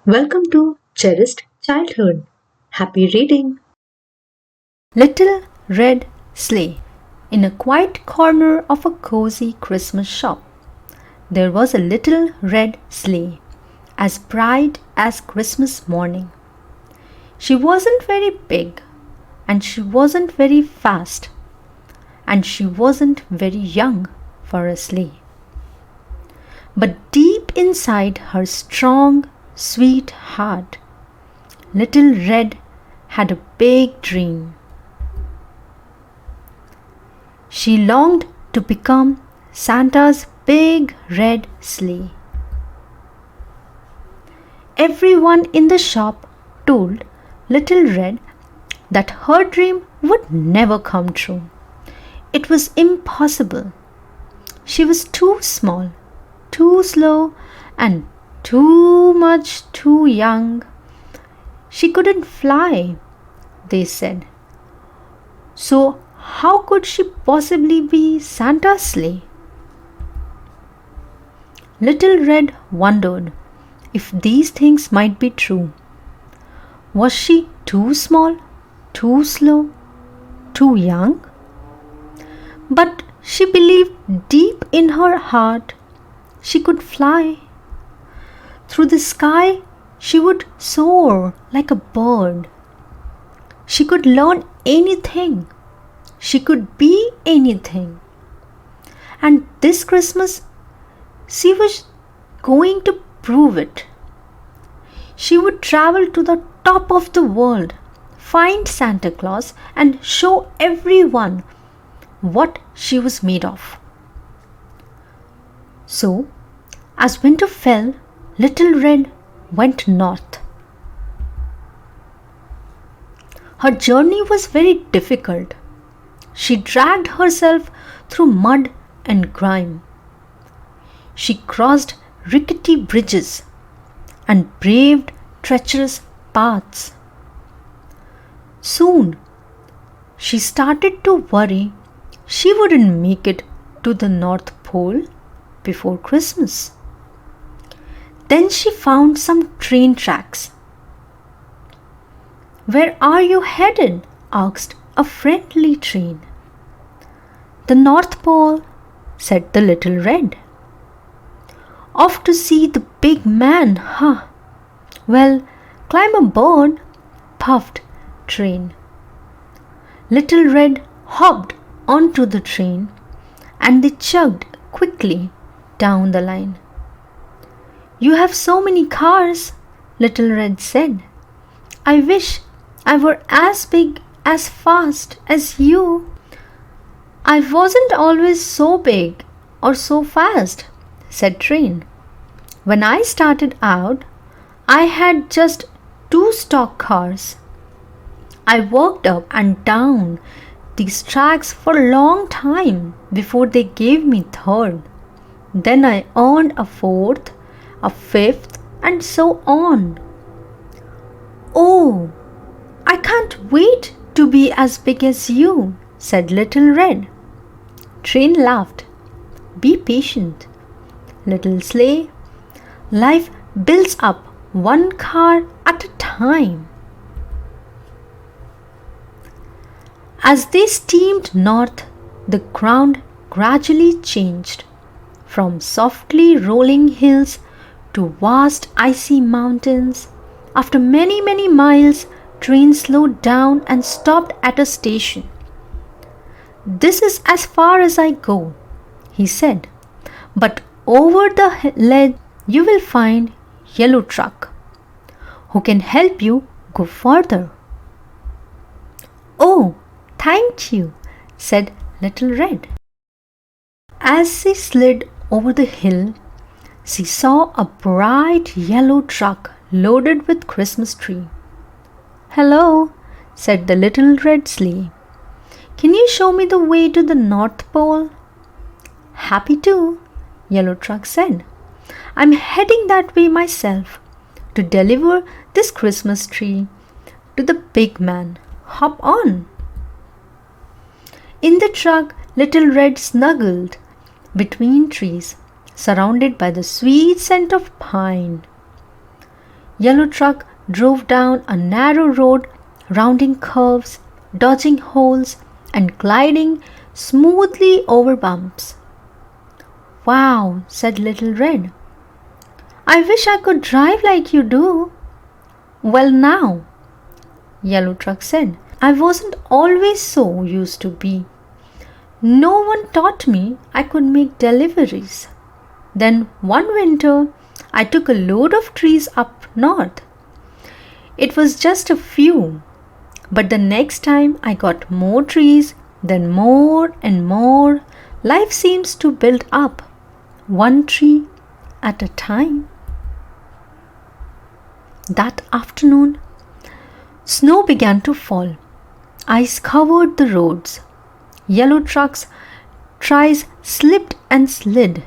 Welcome to Cherished Childhood. Happy reading. Little Red Sleigh. In a quiet corner of a cozy Christmas shop, there was a little red sleigh, as bright as Christmas morning. She wasn't very big, and she wasn't very fast, and she wasn't very young for a sleigh. But deep inside her strong, sweet heart, Little Red had a big dream. She longed to become Santa's big red sleigh. Everyone in the shop told Little Red that her dream would never come true. It was impossible. She was too small, too slow, and too young. She couldn't fly, they said. So, how could she possibly be Santa's sleigh? Little Red wondered if these things might be true. Was she too small, too slow, too young? But she believed deep in her heart she could fly. Through the sky, she would soar like a bird. She could learn anything. She could be anything. And this Christmas, she was going to prove it. She would travel to the top of the world, find Santa Claus, and show everyone what she was made of. So, as winter fell, Little Red went north. Her journey was very difficult. She dragged herself through mud and grime. She crossed rickety bridges and braved treacherous paths. Soon, she started to worry she wouldn't make it to the North Pole before Christmas. Then she found some train tracks. "Where are you headed?" asked a friendly train. "The North Pole," said the Little Red. "Off to see the big man, huh? Well, climb aboard," puffed train. Little Red hopped onto the train and they chugged quickly down the line. "You have so many cars," Little Red said. "I wish I were as big, as fast as you." "I wasn't always so big or so fast," said Train. "When I started out, I had just 2 stock cars. I worked up and down these tracks for a long time before they gave me 3rd. Then I earned a 4th, a 5th, and so on." "Oh, I can't wait to be as big as you," said Little Red. Train laughed. "Be patient, little sleigh. Life builds up one car at a time." As they steamed north, the ground gradually changed from softly rolling hills to vast icy mountains. After many miles, train slowed down and stopped at a station. "This is as far as I go," he said. "But over the ledge you will find Yellow Truck, who can help you go further." "Oh, thank you," said Little Red. As she slid over the hill, she saw a bright yellow truck loaded with Christmas tree. "Hello," said the Little Red Sleigh. "Can you show me the way to the North Pole?" "Happy to," Yellow Truck said. "I'm heading that way myself to deliver this Christmas tree to the big man. Hop on." In the truck, Little Red snuggled between trees, surrounded by the sweet scent of pine. Yellow truck drove down a narrow road, rounding curves, dodging holes, and gliding smoothly over bumps. Wow, said Little Red. I wish I could drive like you do. Well, now, Yellow truck said, I wasn't always so used to be. No one taught me I could make deliveries. Then one winter, I took a load of trees up north. It was just a few, but the next time I got more trees, then more and more. Life seems to build up, one tree at a time. That afternoon, snow began to fall. Ice covered the roads. Yellow truck's tires slipped and slid.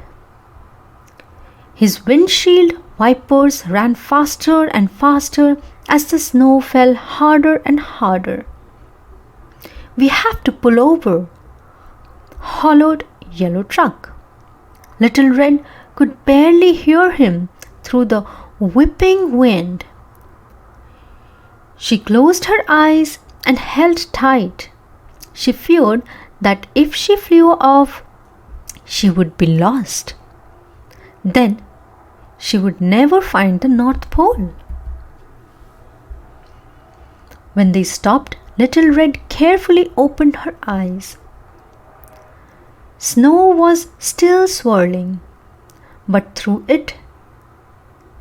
His windshield wipers ran faster and faster as the snow fell harder and harder. We have to pull over, hollered Yellow truck. Little Red could barely hear him through the whipping wind. She closed her eyes and held tight. She feared that if she flew off, she would be lost. Then she would never find the North Pole. When they stopped, Little Red carefully opened her eyes. Snow was still swirling, but through it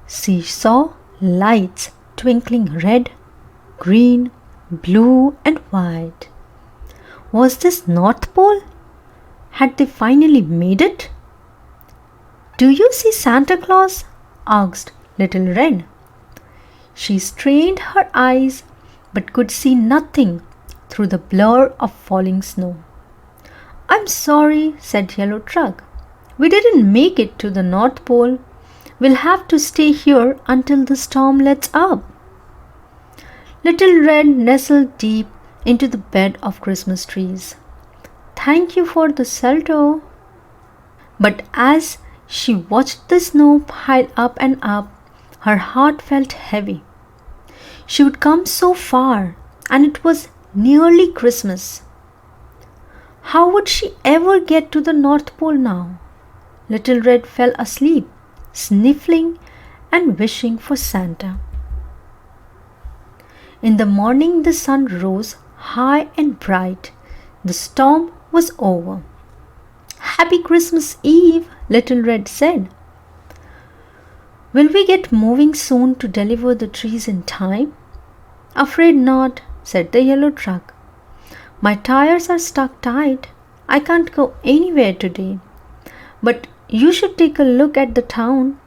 she saw lights twinkling red, green, blue, and white. Was this North Pole? Had they finally made it? Do you see Santa Claus? Asked Little Red. She strained her eyes but could see nothing through the blur of falling snow. I'm sorry, said Yellow Truck. We didn't make it to the North Pole. We'll have to stay here until the storm lets up. Little Red nestled deep into the bed of Christmas trees. Thank you for the shelter. But as she watched the snow pile up and up, her heart felt heavy. She would come so far, and it was nearly Christmas. How would she ever get to the North Pole now? Little Red fell asleep, sniffling and wishing for Santa. In the morning, the sun rose high and bright. The storm was over. Happy Christmas Eve, Little Red said. Will we get moving soon to deliver the trees in time? Afraid not, said the Yellow Truck. My tires are stuck tight. I can't go anywhere today. But you should take a look at the town.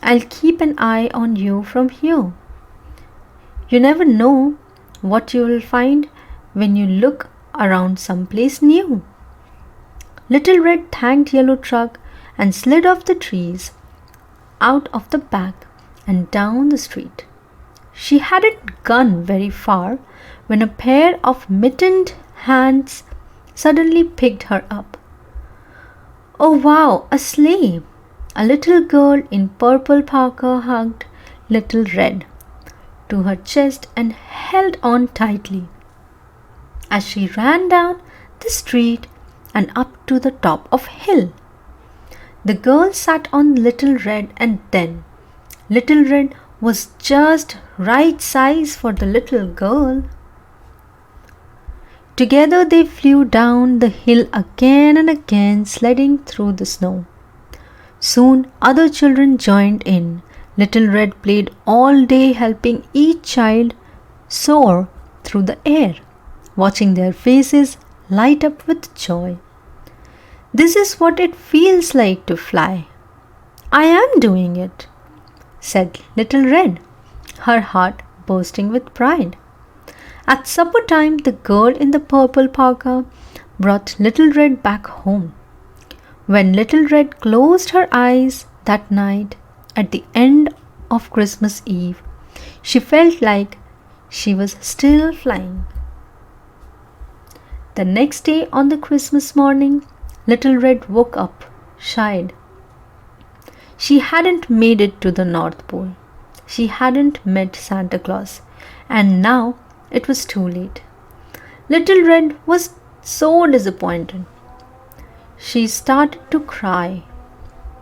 I'll keep an eye on you from here. You never know what you will find when you look around someplace new. Little Red thanked Yellow Truck and slid off the trees, out of the back and down the street. She hadn't gone very far when a pair of mittened hands suddenly picked her up. Oh wow, a sleigh! A little girl in purple parka hugged Little Red to her chest and held on tightly. As she ran down the street and up to the top of hill, the girl sat on Little Red, and then Little Red was just right size for the little girl. Together they flew down the hill again and again, sledding through the snow. Soon other children joined in. Little Red played all day, helping each child soar through the air, watching their faces light up with joy. This is what it feels like to fly. I am doing it, said Little Red, her heart bursting with pride. At supper time, the girl in the purple parka brought Little Red back home. When Little Red closed her eyes that night at the end of Christmas Eve, she felt like she was still flying. The next day on the Christmas morning, Little Red woke up, shied. She hadn't made it to the North Pole. she hadn't met Santa Claus, and now it was too late. Little Red was so disappointed. She started to cry,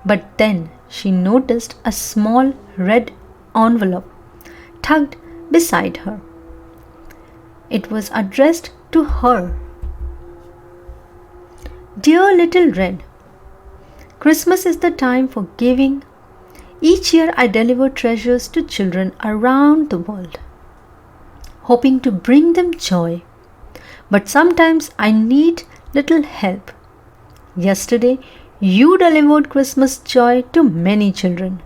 but then she noticed a small red envelope tucked beside her. It was addressed to her. Dear Little Red, Christmas is the time for giving. Each year I deliver treasures to children around the world, hoping to bring them joy. But sometimes I need little help. Yesterday, you delivered Christmas joy to many children.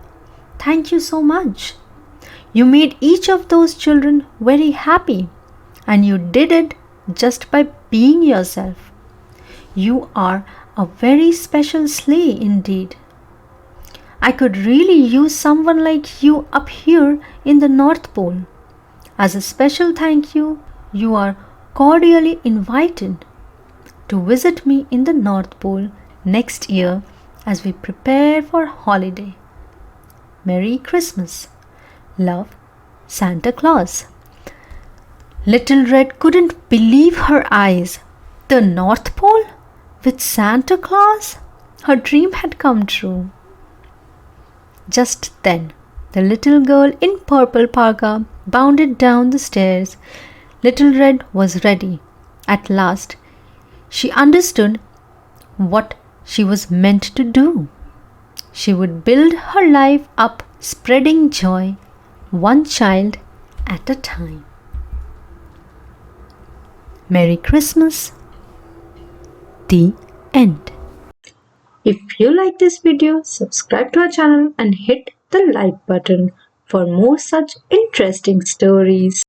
Thank you so much. You made each of those children very happy, and you did it just by being yourself. You are a very special sleigh indeed. I could really use someone like you up here in the North Pole. As a special thank you, you are cordially invited to visit me in the North Pole next year as we prepare for holiday. Merry Christmas. Love, Santa Claus. Little Red couldn't believe her eyes. The North Pole? With Santa Claus? Her dream had come true. Just then, the little girl in purple parka bounded down the stairs. Little Red was ready. At last, she understood what she was meant to do. She would build her life up, spreading joy, one child at a time. Merry Christmas. The end. If you like this video, subscribe to our channel and hit the like button for more such interesting stories.